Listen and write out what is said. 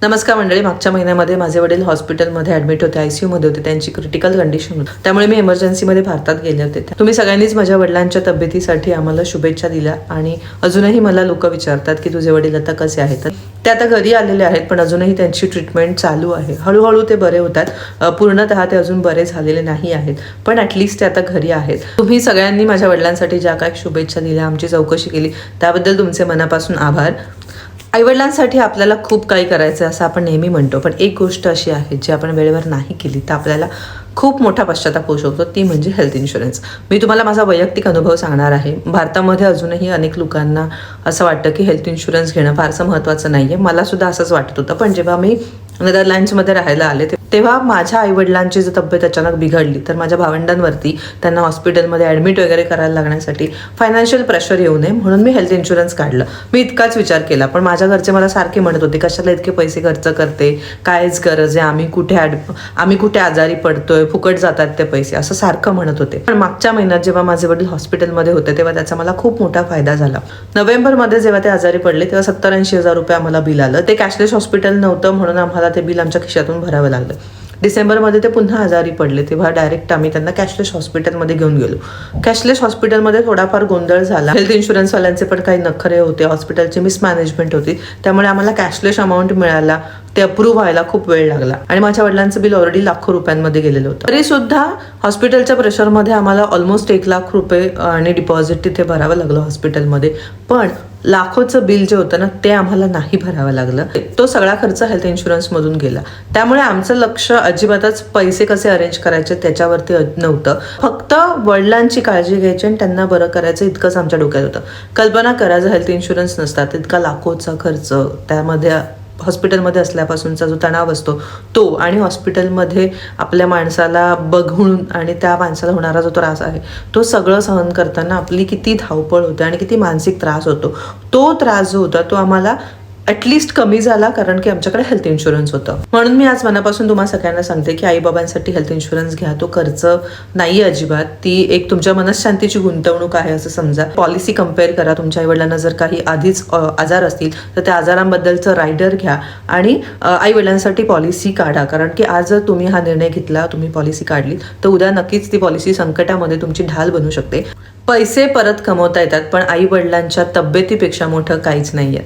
नमस्कार मंडळी. मागच्या महिन्यामध्ये माझे वडील हॉस्पिटलमध्ये ॲडमिट होते, आयसीयूमध्ये होते. त्यांची क्रिटिकल कंडिशन होती, त्यामुळे मी इमर्जन्सीमध्ये भारतात गेले होते. तुम्ही सगळ्यांनीच माझ्या वडिलांच्या तब्येतीसाठी आम्हाला शुभेच्छा दिल्या आणि अजूनही मला लोक विचारतात की तुझे वडील आता कसे आहेत. ते आता घरी आलेले आहेत, पण अजूनही त्यांची ट्रीटमेंट चालू आहे. हळूहळू ते बरे होतात. पूर्णतः ते अजून बरे झालेले नाही आहेत, पण ॲटलिस्ट ते आता घरी आहेत. तुम्ही सगळ्यांनी माझ्या वडिलांसाठी ज्या काही शुभेच्छा दिल्या, आमची चौकशी केली, त्याबद्दल तुमचे मनापासून आभार. आईवडिलांसाठी आपल्याला खूप काही करायचं असं आपण नेहमी म्हणतो, पण एक गोष्ट अशी आहे जी आपण वेळेवर नाही केली तर आपल्याला खूप मोठा पश्चाताप होऊ शकतो, ती म्हणजे हेल्थ इन्शुरन्स. मी तुम्हाला माझा वैयक्तिक अनुभव सांगणार आहे. भारतामध्ये अजूनही अनेक लोकांना असं वाटतं की हेल्थ इन्शुरन्स घेणं फारसं महत्त्वाचं नाही आहे. मला सुद्धा असंच वाटत होतं, पण जेव्हा मी नेदरलँड्समध्ये राहायला आले तेव्हा माझ्या आईवडिलांची जर तब्येत अचानक बिघडली तर माझ्या भावंडांवरती त्यांना हॉस्पिटलमध्ये ॲडमिट वगैरे करायला लागण्यासाठी फायनान्शियल प्रेशर येऊ नये म्हणून मी हेल्थ इन्शुरन्स काढलं. मी इतकाच विचार केला, पण माझ्या घरचे मला सारखे म्हणत होते कशाला इतके पैसे खर्च करते, कायच गरज आहे, आम्ही कुठे आजारी पडतोय, फुकट जातात ते पैसे, असं सारखं म्हणत होते. पण मागच्या महिन्यात जेव्हा माझे वडील हॉस्पिटलमध्ये होते तेव्हा त्याचा मला खूप मोठा फायदा झाला. नोव्हेंबरमध्ये जेव्हा ते आजारी पडले तेव्हा 70-80 हजार रुपये आम्हाला बिल आलं. ते कॅशलेस हॉस्पिटल नव्हतं म्हणून आम्हाला ते बिल आमच्या खिशातून भरावं लागलं. डिसेंबरमध्ये ते पुन्हा आजारी पडले तेव्हा डायरेक्ट आम्ही त्यांना कॅशलेस हॉस्पिटलमध्ये घेऊन गेलो. कॅशलेस हॉस्पिटलमध्ये थोडाफार गोंधळ झाला. हेल्थ इन्शुरन्सवाल्यांचे पण काही नखरे होते, हॉस्पिटलची मिसमॅनेजमेंट होती, त्यामुळे आम्हाला कॅशलेस अमाऊंट मिळाला. ते अप्रूव्ह व्हायला खूप वेळ लागला आणि माझ्या वडिलांचं बिल ऑलरेडी लाखो रुपयांमध्ये गेलेलं होतं. तरी सुद्धा हॉस्पिटलच्या प्रेशरमध्ये आम्हाला ऑलमोस्ट 1 लाख रुपये आणि डिपॉझिट तिथे भरावं लागलं हॉस्पिटलमध्ये. पण लाखोचं बिल जे होतं ना ते आम्हाला नाही भरावं लागलं. तो सगळा खर्च हेल्थ इन्शुरन्समधून गेला. त्यामुळे आमचं लक्ष अजिबातच पैसे कसे अरेंज करायचे त्याच्यावरती नव्हतं. फक्त वडिलांची काळजी घ्यायची आणि त्यांना बरं करायचं इतकंच आमच्या डोक्यात होतं. कल्पना करा, जर हेल्थ इन्शुरन्स नसतात इतका लाखोचा खर्च, त्यामध्ये हॉस्पिटलमध्ये असल्यापासूनचा जो तणाव असतो तो, आणि हॉस्पिटलमध्ये आपल्या माणसाला बघून आणि त्या माणसाला होणारा जो त्रास आहे तो सगळं सहन करताना आपली किती धावपळ होते आणि किती मानसिक त्रास होतो. तो त्रास जो होता तो आम्हाला ॲटलिस्ट कमी झाला, कारण की आमच्याकडे हेल्थ इन्शुरन्स होतं. म्हणून मी आज मनापासून तुम्हाला सगळ्यांना सांगते की आईबाबांसाठी हेल्थ इन्शुरन्स घ्या. तो खर्च नाही अजिबात, ती एक तुमच्या मनशांतीची गुंतवणूक आहे असं समजा. पॉलिसी कम्पेअर करा. तुमच्या आईवडिलांना जर काही आधीच आजार असतील तर त्या आजारांबद्दलचं रायडर घ्या आणि आईवडिलांसाठी पॉलिसी काढा. कारण की आज जर तुम्ही हा निर्णय घेतला, तुम्ही पॉलिसी काढली, तर उद्या नक्कीच ती पॉलिसी संकटामध्ये तुमची ढाल बनू शकते. पैसे परत कमवता येतात, पण आईवडिलांच्या तब्येतीपेक्षा मोठं काहीच नाही आहे.